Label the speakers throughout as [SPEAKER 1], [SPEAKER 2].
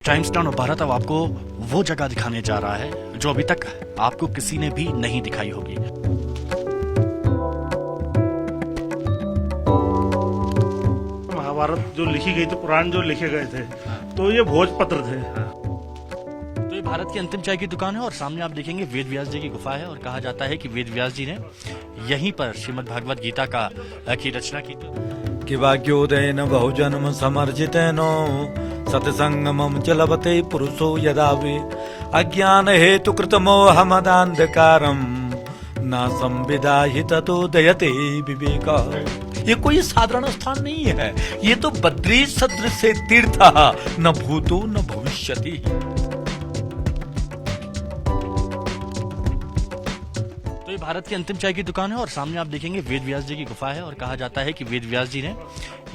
[SPEAKER 1] Times town Bharat अब आपको वो जगह दिखाने जा रहा है जो अभी तक आपको किसी ने भी नहीं दिखाई होगी।
[SPEAKER 2] महाभारत जो लिखी गई थी, पुराण जो लिखे गए थे, तो ये भोजपत्र थे।
[SPEAKER 1] तो ये भारत की अंतिम चाय की दुकान है और सामने आप देखेंगे वेद व्यास जी की गुफा है और कहा जाता है कि वेद व्यास जी ने यहीं पर श्रीमद् भागवत गीता की रचना की थी।
[SPEAKER 3] कि वाक्योदयन बहुजन्म समर्जितेनो सत्संगमम च लभते पुरुषो यदा वे अज्ञान हेतु कृतमोहमदान्धकारम न संविदाहि ततो दयते विवेका। ये कोई साधारण स्थान नहीं है, ये तो बद्री सदृश तीर्थ न भूतो न भविष्यति।
[SPEAKER 1] तो ये भारत की अंतिम चाय की दुकान है और सामने आप देखेंगे वेद व्यास जी की गुफा है और कहा जाता है कि वेद व्यास जी ने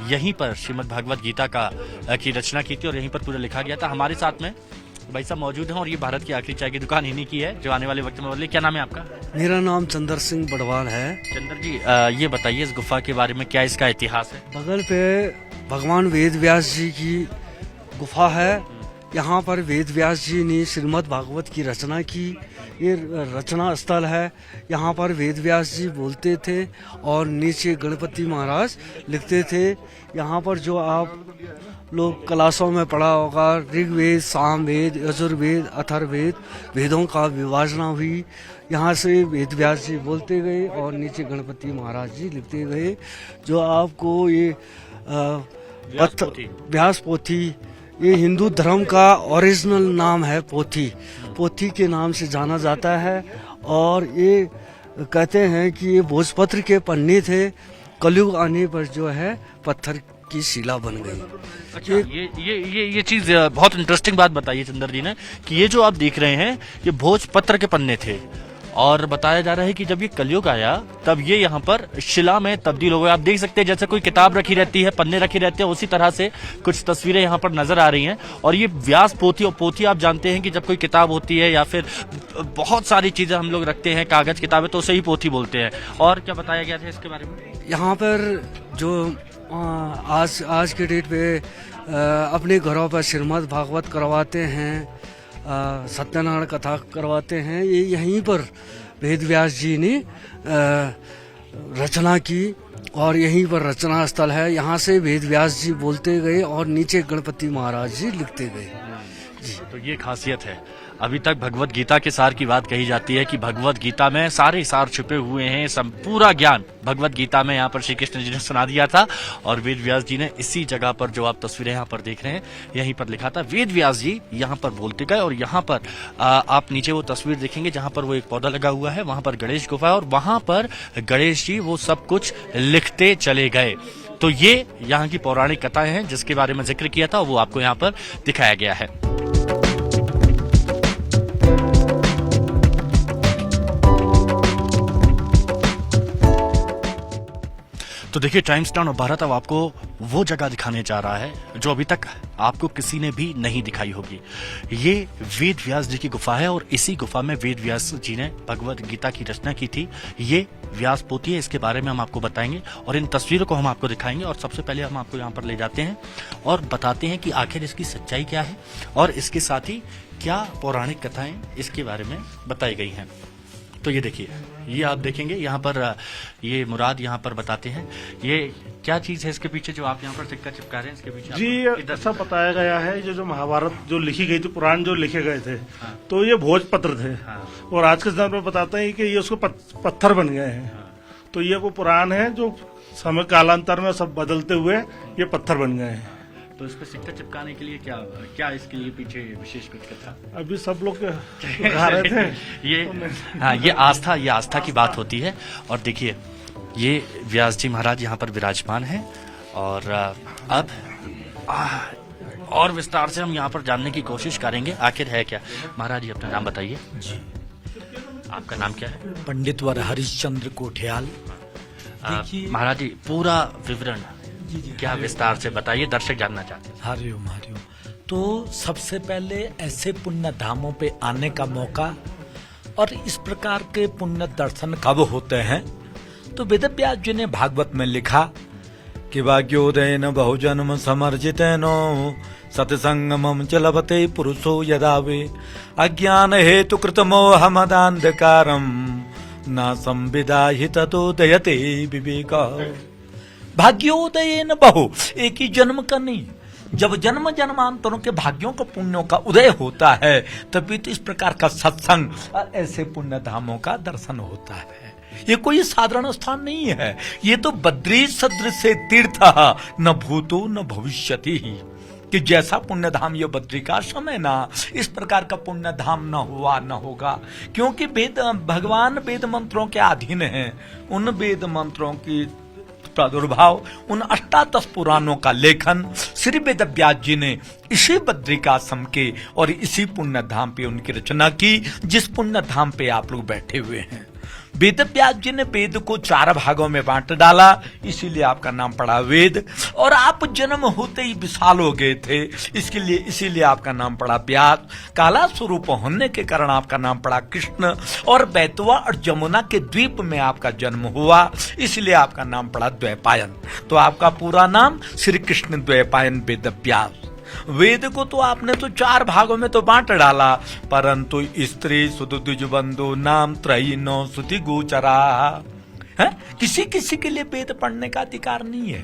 [SPEAKER 1] यहीं पर श्रीमद् भागवत गीता की रचना की थी और यहीं पर पूरा लिखा गया था। हमारे साथ में भाई साहब मौजूद हैं और ये भारत की आखिरी चाय की दुकान इन्हीं की है जो आने वाले वक्त में बोलिए। क्या नाम है आपका?
[SPEAKER 4] मेरा नाम चंद्र सिंह बड़वाल है।
[SPEAKER 1] चंद्र जी, ये बताइए इस गुफा के बारे में, क्या इसका इतिहास है?
[SPEAKER 4] बगल पे भगवान वेद व्यास जी की गुफा है। यहाँ पर वेद व्यास जी ने श्रीमद् भागवत की रचना की। ये रचना स्थल है। यहाँ पर वेद व्यास जी बोलते थे और नीचे गणपति महाराज लिखते थे। यहाँ पर जो आप लोग क्लासों में पढ़ा होगा, ऋग्वेद, सामवेद, यजुर्वेद, अथर्ववेद, वेदों का विभाजना हुई। यहाँ से वेद व्यास जी बोलते गए और नीचे गणपति महाराज जी लिखते गए। जो आपको ये व्यास पोथी, ये हिंदू धर्म का ओरिजिनल नाम है। पोथी के नाम से जाना जाता है और ये कहते हैं कि ये भोजपत्र के पन्ने थे। कलयुग आने पर जो है पत्थर की शिला बन गई।
[SPEAKER 1] अच्छा, ये चीज बहुत इंटरेस्टिंग बात बताई है चंद्र जी ने कि ये जो आप देख रहे हैं ये भोजपत्र के पन्ने थे और बताया जा रहा है कि जब ये कलयुग आया तब ये यहाँ पर शिला में तब्दील हो गए। आप देख सकते हैं जैसे कोई किताब रखी रहती है, पन्ने रखे रहते हैं, उसी तरह से कुछ तस्वीरें यहाँ पर नजर आ रही हैं। और ये व्यास पोथी, और पोथी आप जानते हैं कि जब कोई किताब होती है या फिर बहुत सारी चीजें हम लोग रखते हैं, कागज किताबें, तो उसे ही पोथी बोलते हैं। और क्या बताया गया था इसके बारे में?
[SPEAKER 4] यहाँ पर जो आज के डेट पे अपने घरों पर श्रीमद् भागवत करवाते हैं, सत्यनारायण कथा करवाते हैं, ये यहीं पर वेद व्यास जी ने रचना की और यहीं पर रचना स्थल है। यहाँ से वेद व्यास जी बोलते गए और नीचे गणपति महाराज जी लिखते गए।
[SPEAKER 1] तो ये खासियत है। अभी तक भगवत गीता के सार की बात कही जाती है कि भगवत गीता में सारे सार छुपे हुए हैं। पूरा ज्ञान भगवत गीता में यहाँ पर श्री कृष्ण जी ने सुना दिया था और वेद व्यास जी ने इसी जगह पर जो आप तस्वीरें यहाँ पर देख रहे हैं यहीं पर लिखा था। वेद व्यास जी यहाँ पर बोलते गए और यहाँ पर आप नीचे वो तस्वीर देखेंगे जहाँ पर वो एक पौधा लगा हुआ है, वहां पर गणेश गुफा है और वहां पर गणेश जी वो सब कुछ लिखते चले गए। तो ये यहाँ की पौराणिक कथाएं हैं जिसके बारे में जिक्र किया था, वो आपको यहाँ पर दिखाया गया है। तो देखिए टाइम्स टाउन भारत अब आपको वो जगह दिखाने जा रहा है जो अभी तक आपको किसी ने भी नहीं दिखाई होगी। ये वेद व्यास जी की गुफा है और इसी गुफा में वेद व्यास जी ने भगवत गीता की रचना की थी। ये व्यास पोथी है, इसके बारे में हम आपको बताएंगे और इन तस्वीरों को हम आपको दिखाएंगे। और सबसे पहले हम आपको यहाँ पर ले जाते हैं और बताते हैं कि आखिर इसकी सच्चाई क्या है और इसके साथ ही क्या पौराणिक कथाएं इसके बारे में बताई गई हैं। तो ये देखिए, ये आप देखेंगे यहाँ पर ये मुराद यहाँ पर बताते हैं। ये क्या चीज है इसके पीछे जो आप यहाँ पर सिक्का चिपका रहे हैं? इसके पीछे
[SPEAKER 2] जी ऐसा बताया गया है, जो महाभारत जो लिखी गई थी, पुराण जो लिखे गए थे, तो ये भोजपत्र थे। और आज के समय में बताते हैं कि ये उसको पत्थर बन गए हैं। तो ये वो पुराण है जो समय कालांतर में सब बदलते हुए ये पत्थर बन गए हैं।
[SPEAKER 1] तो इस पे सिक्का चिपकाने के लिए क्या इसके लिए पीछे विशेष कुछ कथा?
[SPEAKER 2] अभी सब लोग कहा रहे थे
[SPEAKER 1] ये आस्था की बात होती है। और देखिए ये व्यास जी महाराज यहाँ पर विराजमान हैं और अब और विस्तार से हम यहाँ पर जानने की कोशिश करेंगे आखिर है क्या। महाराज जी अपना नाम बताइए।
[SPEAKER 3] जी,
[SPEAKER 1] आपका नाम क्या है?
[SPEAKER 3] पंडित वर हरिश्चंद्र कोठियाल।
[SPEAKER 1] महाराज जी पूरा विवरण क्या विस्तार से बताइए, दर्शक जानना चाहते हैं।
[SPEAKER 3] हरिओम हरिओम। तो सबसे पहले ऐसे पुण्य धामों पे आने का मौका और इस प्रकार के पुण्य दर्शन कब होते हैं, तो वेद व्यास जी ने भागवत में लिखा कि वाक्योदयन बहुजन्म समर्जितेनो सत्संगमं च लभते पुरुषो यदा वे अज्ञान हेतु कृतमोहमदान्धकारम् न संविदाहि ततोदयते विवेकः। भाग्योदय न बहु, एक ही जन्म का नहीं, जब जन्म जन्मांतरों के भाग्यों का पुण्यों का उदय होता है तभी तो इस प्रकार का सत्संग और ऐसे पुण्य धामों का दर्शन होता है। ये कोई साधारण स्थान नहीं है, ये तो बद्री सदृश तीर्थ न भूतो न भविष्यति ही, कि जैसा पुण्य धाम ये बद्रिकाश्रम है ना, इस प्रकार का पुण्य धाम न हुआ न होगा, क्योंकि वेद भगवान वेद मंत्रों के अधीन है। उन वेद मंत्रों की प्रादुर्भाव, उन अष्टादश पुराणों का लेखन श्री वेद व्यास जी ने इसी बद्रिकाश्रम के और इसी पुण्य धाम पे उनकी रचना की, जिस पुण्य धाम पे आप लोग बैठे हुए हैं। वेद व्यास जी ने वेद को 4 भागों में बांट डाला, इसीलिए आपका नाम पड़ा वेद, और आप जन्म होते ही विशाल हो गए थे, इसीलिए आपका नाम पड़ा व्यास। काला स्वरूप होने के कारण आपका नाम पड़ा कृष्ण, और बैतवा और जमुना के द्वीप में आपका जन्म हुआ, इसलिए आपका नाम पड़ा द्वैपायन। तो आपका पूरा नाम श्री कृष्ण द्वैपायन वेद व्यास। वेद को तो आपने तो 4 भागों में तो बांट डाला, परंतु स्त्री सुध द्विज बंधु नाम त्रयी नो सुति गोचरा है, किसी किसी के लिए वेद पढ़ने का अधिकार नहीं है।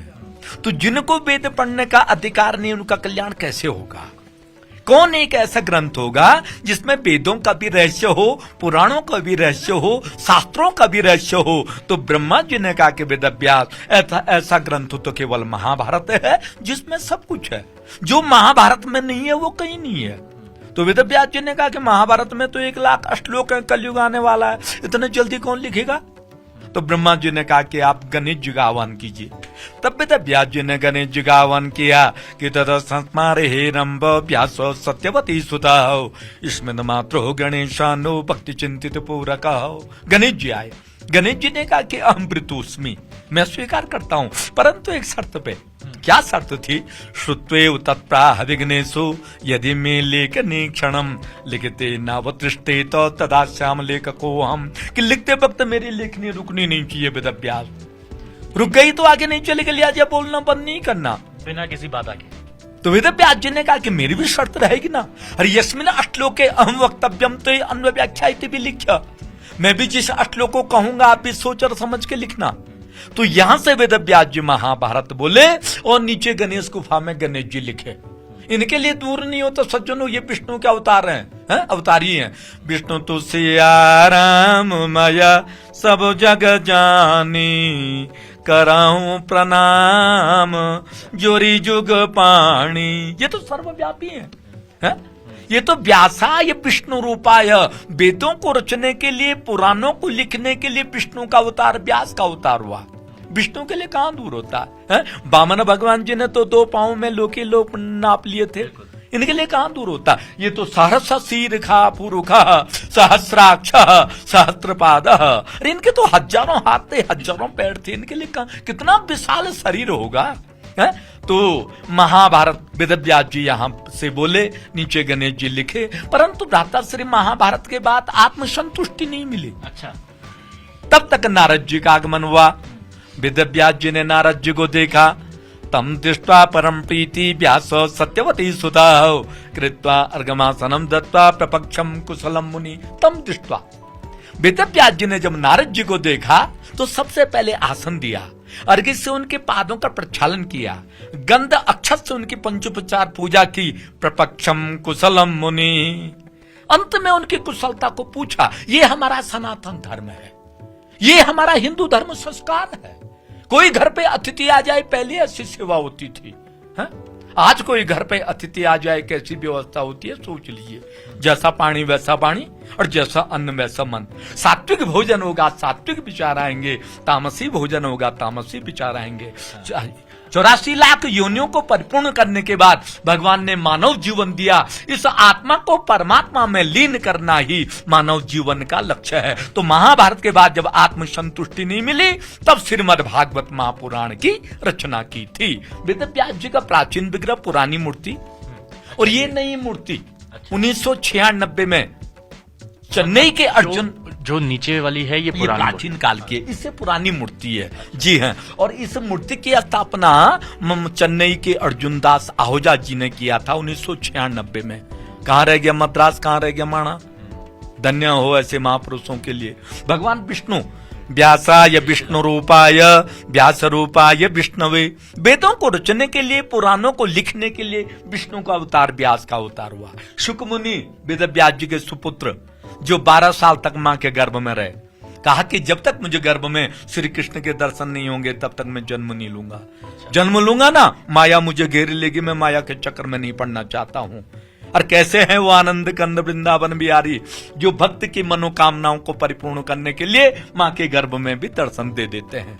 [SPEAKER 3] तो जिनको वेद पढ़ने का अधिकार नहीं, उनका कल्याण कैसे होगा? कौन एक ऐसा ग्रंथ होगा जिसमें वेदों का भी रहस्य हो, पुराणों का भी रहस्य हो, शास्त्रों का भी रहस्य हो? तो ब्रह्मा जी ने कहा कि वेद व्यास, ऐसा ग्रंथ तो केवल महाभारत है जिसमें सब कुछ है। जो महाभारत में नहीं है वो कहीं नहीं है। तो वेद व्यास जी ने कहा कि महाभारत में तो 1,00,000 श्लोक है, कलयुग आने वाला है, इतने जल्दी कौन लिखेगा? तो ब्रह्मा जी ने कहा कि आप गणेश जी का आह्वान कीजिए। तब वेद व्यास जी ने गणेश जी का आह्वान किया कि तथा संस्मारे हे रंभ व्यास सत्यवती सुता हो, इसमें मात्र हो गणेशानो भक्ति चिंतित पूरक हो। गणेश जी आए, गणेश जी ने कहा कि अहम भृतुस्मि, मैं स्वीकार करता हूं, परंतु एक शर्त पे। क्या शर्त थी? श्रुत्वेव तत्प्राह विघ्नेषु यदि मे लेखनी क्षणम लिखते नावतृष्टे तो तदा श्याम लेखको हम, कि लिखते वक्त मेरी लेखनी रुकनी नहीं चाहिए। वेद व्यास रुक गई तो आगे नहीं चलेगी, लिहाजा बोलना बंद नहीं करना
[SPEAKER 1] बिना किसी बाधा के।
[SPEAKER 3] तो वेद व्यास जी ने कहा कि मेरी भी शर्त रहेगी ना। अरे यस्मिन अश्लोके अहम वक्तव्यम तो अन्य व्याख्या भी लिखा, मैं भी जिस अश्लोक को कहूंगा आप भी सोच और समझ के लिखना। तो यहां से वेद व्यास जी महाभारत बोले और नीचे गणेश गुफा में गणेश जी लिखे। इनके लिए दूर नहीं हो तो सज्जनों, ये विष्णु के अवतार हैं, अवतारी हैं। विष्णु तो सिया राम माया सब जग जानी, कराऊं प्रणाम जोरी जुग पाणी। ये तो सर्वव्यापी है? ये तो व्यासा, ये विष्णु रूपाय, वेदों को रचने के लिए, पुराणों को लिखने के लिए विष्णु का अवतार, व्यास का अवतार हुआ। विष्णु के लिए कहां दूर होता है? वामन भगवान जी ने तो 2 पांव में लोकी लोक नाप लिए थे, इनके लिए कहां दूर होता? ये तो सहस्र शीर्षा पुरुखा सहस्राक्ष सहस्त्रपाद, इनके तो हजारों हाथ थे, हजारों पैर थे, इनके लिए कितना विशाल शरीर होगा। तो महाभारत वेद व्यास जी यहां से बोले, नीचे गणेश जी लिखे, परंतु भ्राता श्री महाभारत के बाद आत्मसंतुष्टि नहीं मिली।
[SPEAKER 1] अच्छा,
[SPEAKER 3] तब तक नारद जी का आगमन हुआ। वेद व्यास जी ने नारद जी को देखा, तम दृष्ट्वा परम प्रीति व्यास सत्यवती सुता कृत्वा अर्घमासनम दत्वा प्रपक्षम कुशलम मुनि। तम दृष्ट्वा, वेद व्यास जी ने जब नारद जी को देखा तो सबसे पहले आसन दिया, अर्घ्य से उनके पादों का प्रक्षालन किया, गंध अक्षत से उनकी पंचोपचार पूजा की, प्रपक्षम कुशलम मुनि। अंत में उनकी कुशलता को पूछा। ये हमारा सनातन धर्म है, ये हमारा हिंदू धर्म संस्कार है। कोई घर पे अतिथि आ जाए पहले ऐसी सेवा होती थी, है? आज कोई घर पे अतिथि आ जाए कैसी व्यवस्था होती है, सोच लीजिए। जैसा पानी वैसा पानी और जैसा अन्न वैसा मन। सात्विक भोजन होगा सात्विक विचार आएंगे, तामसी भोजन होगा तामसी विचार आएंगे। 84 लाख योनियों को परिपूर्ण करने के बाद भगवान ने मानव जीवन दिया। इस आत्मा को परमात्मा में लीन करना ही मानव जीवन का लक्ष्य है। तो महाभारत के बाद जब आत्म संतुष्टि नहीं मिली, तब श्रीमद् भागवत महापुराण की रचना की थी। वेद व्यास जी का प्राचीन विग्रह, पुरानी मूर्ति, और ये नई मूर्ति 1996 में चेन्नई के अर्जुन
[SPEAKER 1] जो नीचे वाली है ये
[SPEAKER 3] ये
[SPEAKER 1] पुरानी
[SPEAKER 3] प्राचीन काल की है, इससे पुरानी मूर्ति है। जी हाँ, और इस मूर्ति की स्थापना चेन्नई के अर्जुन दास आहूजा जी ने किया था 1996 में। कहाँ रह गया मद्रास, कहाँ रह गया माणा। धन्य हो ऐसे महापुरुषों के लिए। भगवान विष्णु व्यासाय विष्णु रूपाय व्यास रूपाय विष्णवे, वेदों को रचने के लिए, पुराणों को लिखने के लिए विष्णु का अवतार, व्यास का अवतार हुआ। शुक मुनि वेद व्यास जी के सुपुत्र, जो 12 साल तक मां के गर्भ में रहे, कहा कि जब तक मुझे गर्भ में श्री कृष्ण के दर्शन नहीं होंगे तब तक मैं जन्म नहीं लूंगा। जन्म लूंगा ना माया मुझे घेर लेगी, मैं माया के चक्कर में नहीं पड़ना चाहता हूं। और कैसे हैं वो आनंद कंद वृंदावन बिहारी, जो भक्त की मनोकामनाओं को परिपूर्ण करने के लिए मां के गर्भ में भी दर्शन दे देते हैं।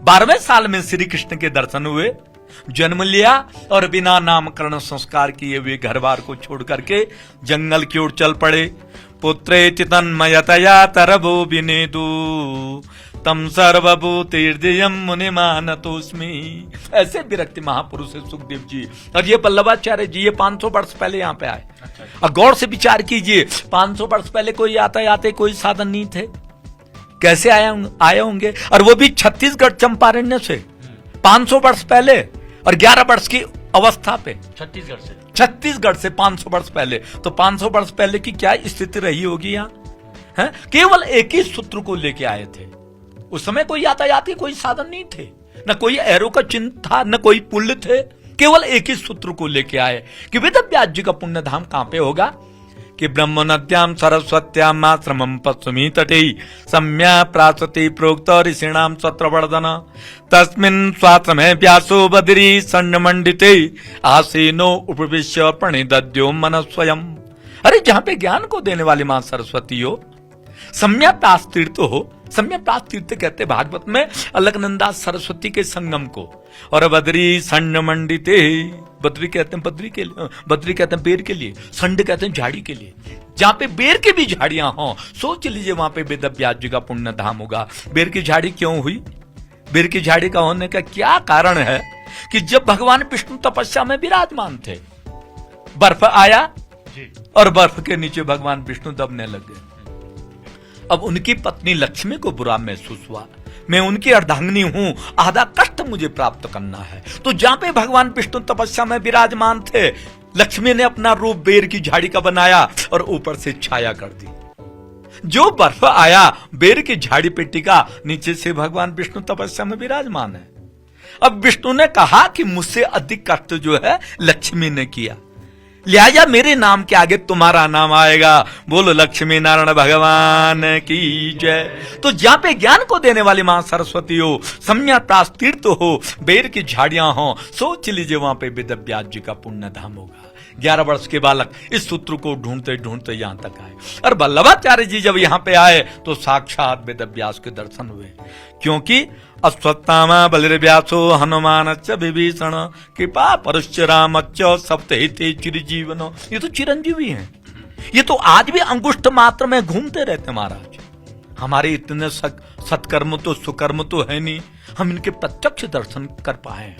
[SPEAKER 3] 12वें साल में श्री कृष्ण के दर्शन हुए, जन्म लिया और बिना नामकरण संस्कार किए वे घर बार को छोड़ करके जंगल की ओर चल पड़े। पुत्रेति तन्मयतया तरभो विनेदु तम सर्वभूतिर्दियम मुनिमानतोस्मि। ऐसे विरक्ति महापुरुष है सुखदेव जी। और ये वल्लभाचार्य जी, ये 500 वर्ष पहले यहाँ पे आए। और गौर से विचार कीजिए, 500 वर्ष पहले कोई यातायात कोई साधन नहीं थे, कैसे आए होंगे। और वो भी छत्तीसगढ़ चंपारण्य से 500 वर्ष पहले, और 11 वर्ष की अवस्था पे छत्तीसगढ़ से 500 वर्ष पहले। तो 500 वर्ष पहले की क्या स्थिति रही होगी यहाँ, है? केवल एक ही सूत्र को लेके आए थे। उस समय कोई यातायात के कोई साधन नहीं थे, न कोई एरो का चिन्ह था, न कोई पुल थे। केवल एक ही सूत्र को लेके आए कि वेद व्यास जी का पुण्य धाम कहां पे होगा, कि ब्रह्म नद्याम सरस्वत्याम आश्रमम पश्चिमी तटे सम्या प्रासते प्रोक्त ऋषीणाम सत्रवर्धन तस्मिन् स्वाश्रमे व्यासो बद्री सन्नमंडिते आसीनो उपविश्य प्रणिदद्यो मनः स्वयं। अरे जहां पे ज्ञान को देने वाली मां सरस्वती हो, सम्यक् तीर्थ हो। सम्यक् तीर्थ कहते भागवत में अलकनंदा सरस्वती के संगम को। और बद्री संड मंडिते, बद्री कहते हैं बद्री के लिए, बद्री कहते हैं बेर के लिए, संड कहते हैं झाड़ी के लिए। जहां पे बेर की भी झाड़ियां हों, सोच लीजिए वहां पे वेद व्यास जी का पुण्य धाम होगा। बेर की झाड़ी क्यों हुई? बेर की झाड़ी का होने का क्या कारण है कि जब भगवान विष्णु तपस्या में विराजमान थे, बर्फ आया और बर्फ के नीचे भगवान विष्णु दबने लग गए। अब उनकी पत्नी लक्ष्मी को बुरा महसूस हुआ, मैं उनकी अर्धांगिनी हूं, आधा कष्ट मुझे प्राप्त करना है। तो जहां पे भगवान विष्णु तपस्या में विराजमान थे, लक्ष्मी ने अपना रूप बेर की झाड़ी का बनाया और ऊपर से छाया कर दी। जो बर्फ आया बेर की झाड़ी पे टिका, नीचे से भगवान विष्णु तपस्या में विराजमान है। अब विष्णु ने कहा कि मुझसे अधिक कष्ट जो है लक्ष्मी ने किया, लिहाजा मेरे नाम के आगे तुम्हारा नाम आएगा। बोलो लक्ष्मी नारायण भगवान की जय। तो जहां पे ज्ञान को देने वाली मां सरस्वती हो, सम्यक् तीर्थ हो, बेर की झाड़ियां हो, सोच लीजिए वहां पे वेद व्यास जी का पुण्य धाम होगा। 11 वर्ष के बालक इस सूत्र को ढूंढते ढूंढते यहां तक आए। और वल्लभाचार्य जी जब यहां पे आए तो साक्षात वेद व्यास के दर्शन हुए, क्योंकि अश्वत्थामा बलिर्व्यासो हनुमानच्च विभीषण कृपा परश्च रामच्च सप्तहिते चिरजीवन। ये तो चिरंजीवी हैं, ये तो आज भी अंगुष्ठ मात्र में घूमते रहते महाराज। हमारे इतने सत्कर्म तो सुकर्म तो है नहीं, हम इनके प्रत्यक्ष दर्शन कर पाए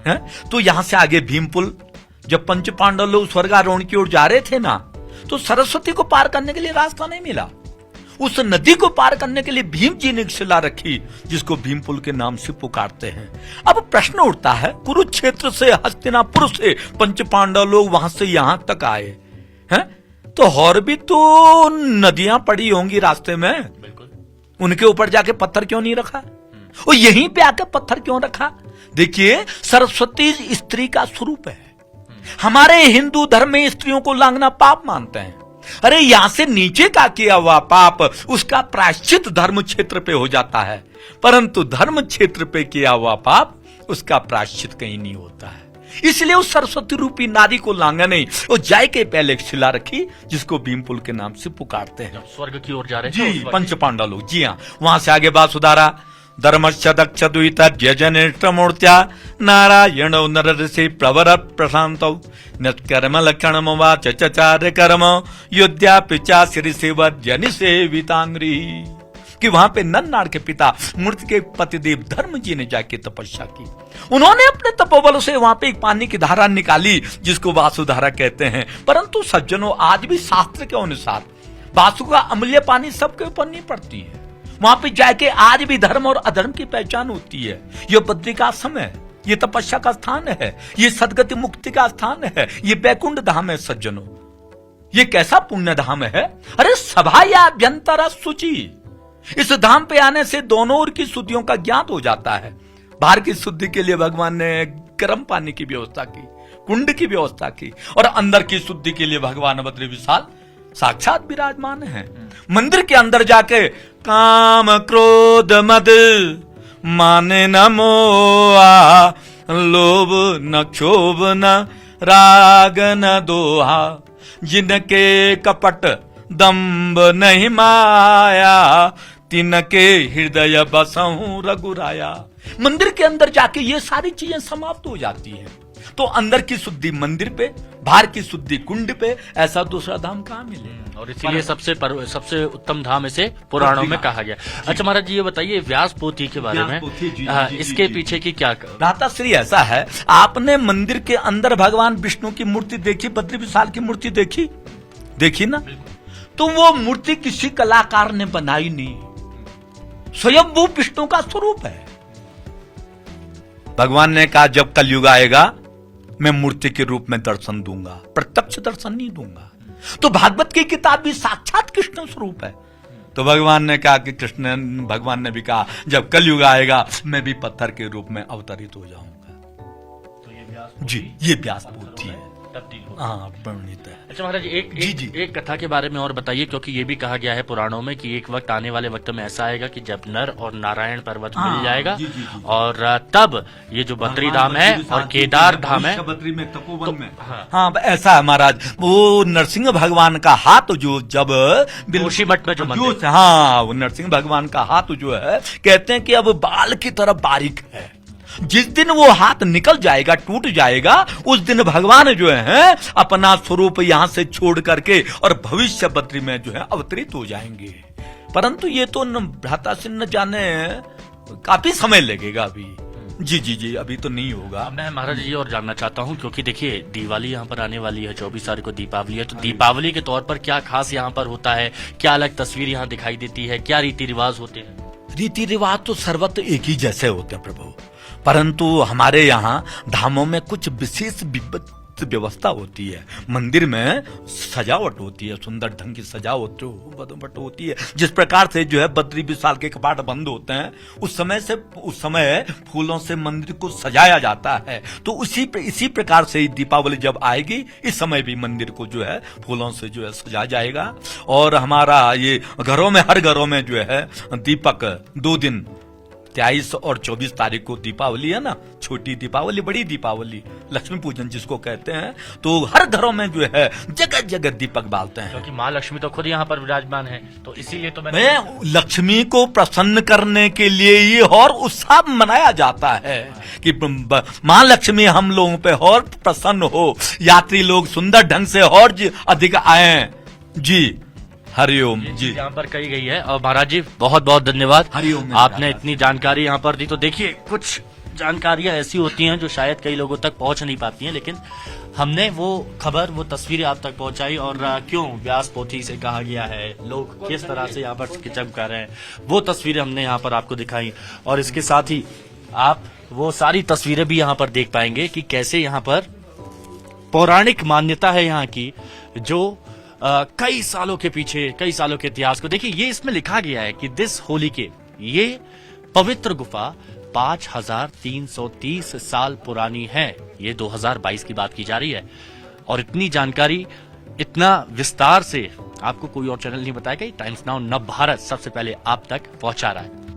[SPEAKER 3] हैं। तो यहां से आगे भीमपुल, जब पंच पांडव लोग स्वर्गारोहण की ओर जा रहे थे ना, तो सरस्वती को पार करने के लिए रास्ता नहीं मिला। उस नदी को पार करने के लिए भीम जी ने एक शिला रखी, जिसको भीमपुल के नाम से पुकारते हैं। अब प्रश्न उठता है, कुरुक्षेत्र से, हस्तिनापुर से पंच पांडव लोग वहां से यहां तक आए हैं, तो और भी तो नदियां पड़ी होंगी रास्ते में, बिल्कुल। उनके ऊपर जाके पत्थर क्यों नहीं रखा, और यहीं पे आके पत्थर क्यों रखा? देखिए, सरस्वती स्त्री का स्वरूप है। हमारे हिंदू धर्म में स्त्रियों को लांघना पाप मानते हैं। अरे यहां से नीचे का किया हुआ पाप, उसका प्रायश्चित धर्म क्षेत्र पे हो जाता है, परंतु धर्म क्षेत्र पे किया हुआ पाप, उसका प्रायश्चित कहीं नहीं होता है। इसलिए उस सरस्वती रूपी नारी को लांघा नहीं, वो जाय के पहले एक शिला रखी, जिसको भीमपुल के नाम से पुकारते हैं।
[SPEAKER 1] स्वर्ग की ओर जा रहे
[SPEAKER 3] जी, पंच पांडव लोग, जी हाँ। वहां से आगे बात सुधारा, धर्मश्च दक्ष द्वितर्यजनिष्टमूर्त्या नारायणो नरऋषि प्रवर प्रशान्तौ नत्कर्म लक्षणमवाच चचार्य कर्म योद्यापि चासिरि सेवर्जनि सेवितांग्री। कि वहां पे नन्नार के पिता मूर्ति के पतिदेव धर्म जी ने जाके तपस्या की। उन्होंने अपने तपोबल से वहां पे एक पानी की धारा निकाली, जिसको वासुधारा कहते हैं। परंतु सज्जनों, आज भी शास्त्र के अनुसार बासु का अमूल्य पानी सबके ऊपर नहीं पड़ती है। वहां पे जाके आज भी धर्म और अधर्म की पहचान होती है। ये बद्री का आश्रम है, ये तपस्या का स्थान है, ये सदगति मुक्ति का स्थान है, ये बैकुंठ धाम है सज्जनों। ये कैसा पुण्य धाम है। अरे सभा या अभ्यंतरा शुचि, इस धाम पे आने से दोनों ओर की शुद्धियों का ज्ञात हो जाता है। बाहर की शुद्धि के लिए भगवान ने गर्म पानी की व्यवस्था की, कुंड की व्यवस्था की, और अंदर की शुद्धि के लिए भगवान बद्री विशाल साक्षात विराजमान है। मंदिर के अंदर जाके काम क्रोध मद माने न मोहा, लोभ न क्षोभ न राग न दोहा, जिनके कपट दंभ नहीं माया, तिनके हृदय बसहु रघुराया। मंदिर के अंदर जाके ये सारी चीजें समाप्त हो जाती हैं। तो अंदर की शुद्धि मंदिर पे, बाहर की शुद्धि कुंड पे, ऐसा दूसरा धाम कहाँ मिले।
[SPEAKER 1] और इसीलिए सबसे उत्तम धाम इसे पुराणों में कहा गया। अच्छा महाराज जी, ये बताइए व्यास पोथी के बारे में, इसके पीछे की क्या
[SPEAKER 3] भ्राताश्री ऐसा है, आपने मंदिर के अंदर भगवान विष्णु की मूर्ति देखी, बद्री विशाल की मूर्ति देखी ना? तो वो मूर्ति किसी कलाकार ने बनाई नहीं, स्वयं वो विष्णु का स्वरूप है। भगवान ने कहा जब कलयुग आएगा मैं मूर्ति के रूप में दर्शन दूंगा, प्रत्यक्ष दर्शन नहीं दूंगा। तो भागवत की किताब भी साक्षात कृष्ण स्वरूप है। तो भगवान ने कहा कि भगवान ने भी कहा जब कलयुग आएगा मैं भी पत्थर के रूप में अवतरित हो जाऊंगा।
[SPEAKER 1] तो ये व्यास
[SPEAKER 3] जी, ये व्यास पोथी है।
[SPEAKER 1] तब्दील हो।
[SPEAKER 3] हाँ, वर्णित है।
[SPEAKER 1] अच्छा महाराज एक कथा के बारे में और बताइए, क्योंकि ये भी कहा गया है पुराणों में कि एक वक्त आने वाले वक्त में ऐसा आएगा कि जब नर और नारायण पर्वत मिल जाएगा, और तब ये जो बद्री धाम है और केदार धाम है,
[SPEAKER 3] बद्री में तपोवन में, हाँ ऐसा है महाराज। वो नरसिंह भगवान का हाथ जो जब
[SPEAKER 1] जोशीमठ में जो मंदिर,
[SPEAKER 3] हाँ वो नरसिंह भगवान का हाथ जो है, कहते हैं कि अब बाल की तरफ बारीक है। जिस दिन वो हाथ निकल जाएगा, टूट जाएगा, उस दिन भगवान जो है अपना स्वरूप यहां से छोड़ करके और भविष्य बद्री में जो है अवतरित हो जाएंगे। परंतु ये तो भ्राता से न जाने, काफी समय लगेगा अभी। जी, अभी तो नहीं होगा।
[SPEAKER 1] मैं महाराज जी और जानना चाहता हूँ, क्योंकि देखिए दिवाली यहाँ पर आने वाली है, 24 तारीख को दीपावली है, तो दीपावली के तौर पर क्या खास यहाँ पर होता है, क्या अलग तस्वीर यहाँ दिखाई देती है, क्या रीति रिवाज होते हैं?
[SPEAKER 3] रीति रिवाज तो सर्वत्र एक ही जैसे होते हैं प्रभु, परंतु हमारे यहाँ धामों में कुछ विशेष व्यवस्था होती है। मंदिर में सजावट होती है, सुंदर ढंग की सजावट होती है। जिस प्रकार से जो है बद्री विशाल के कपाट बंद होते हैं, उस समय फूलों से मंदिर को सजाया जाता है। तो इसी प्रकार से दीपावली जब आएगी, इस समय भी मंदिर को जो है फूलों से जो है सजाया जाएगा। और हमारा ये घरों में, हर घरों में जो है दीपक 2 दिन 23 और 24 तारीख को दीपावली है ना, छोटी दीपावली, बड़ी दीपावली, लक्ष्मी पूजन जिसको कहते हैं, तो हर घरों में जो है जगह जगह दीपक बालते हैं।
[SPEAKER 1] क्योंकि माँ लक्ष्मी तो खुद यहाँ पर विराजमान है, तो इसीलिए तो
[SPEAKER 3] मैं लक्ष्मी को प्रसन्न करने के लिए ये और उत्साह मनाया जाता है कि माँ लक्ष्मी हम लोगों पे और प्रसन्न हो, यात्री लोग सुंदर ढंग से और अधिक आए। जी हरिओम जी,
[SPEAKER 1] यहाँ पर कही गई है। और महाराज जी बहुत बहुत धन्यवाद,
[SPEAKER 3] हरिओम,
[SPEAKER 1] आपने इतनी जानकारी यहाँ पर दी। तो देखिए कुछ जानकारियां ऐसी होती हैं जो शायद कई लोगों तक पहुंच नहीं पाती हैं, लेकिन हमने वो खबर, वो तस्वीरें आप तक पहुंचाई। और क्यों व्यास पोथी से कहा गया है, लोग किस तरह से यहाँ पर किचम कर रहे हैं, वो तस्वीरें हमने यहाँ पर आपको दिखाई। और इसके साथ ही आप वो सारी तस्वीरें भी यहाँ पर देख पाएंगे कि कैसे यहाँ पर पौराणिक मान्यता है यहाँ की, जो कई सालों के पीछे, कई सालों के इतिहास को देखिए। ये इसमें लिखा गया है कि दिस होली के, ये पवित्र गुफा 5330 साल पुरानी है। ये 2022 की बात की जा रही है। और इतनी जानकारी, इतना विस्तार से आपको कोई और चैनल नहीं बताएगा। टाइम्स नाउ नव भारत सबसे पहले आप तक पहुंचा रहा है।